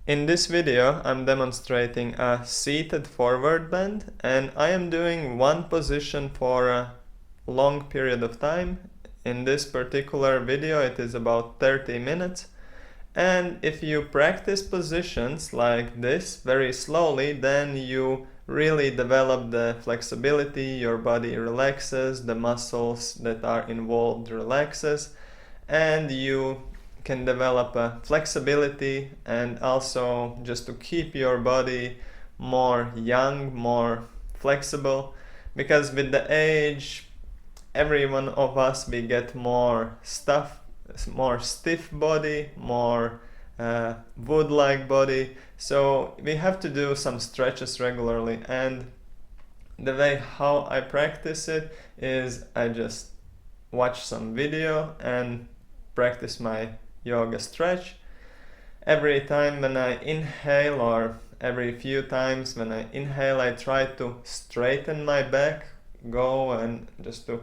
In this video, I'm demonstrating a seated forward bend, and I am doing one position for a long period of time. In this particular video, it is about 30 minutes. And if you practice positions like this very slowly, then you really develop the flexibility, your body relaxes, the muscles that are involved relaxes, and you can develop a flexibility and also just to keep your body more young, more flexible, because with the age, every one of us, we get more stiff body, more wood-like body, so we have to do some stretches regularly. And the way how I practice it is I just watch some video and practice my yoga stretch. Every time when I inhale, or every few times when I inhale, I try to straighten my back, go and just to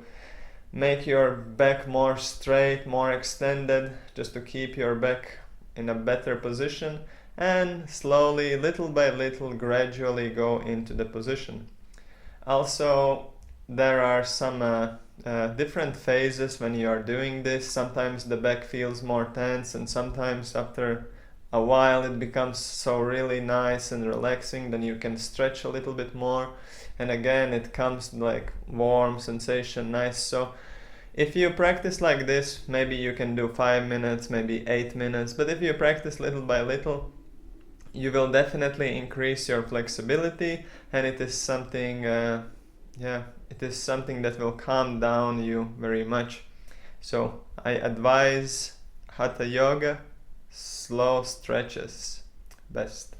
make your back more straight, more extended, just to keep your back in a better position, and slowly, little by little, gradually go into the position. Also, there are some different phases when you are doing this. Sometimes the back feels more tense, and sometimes after a while it becomes so really nice and relaxing, then you can stretch a little bit more, and again it comes like warm sensation, nice. So if you practice like this, maybe you can do 5 minutes, maybe 8 minutes, but if you practice little by little, you will definitely increase your flexibility, and it is something it is something that will calm down you very much. So I advise Hatha Yoga, slow stretches best.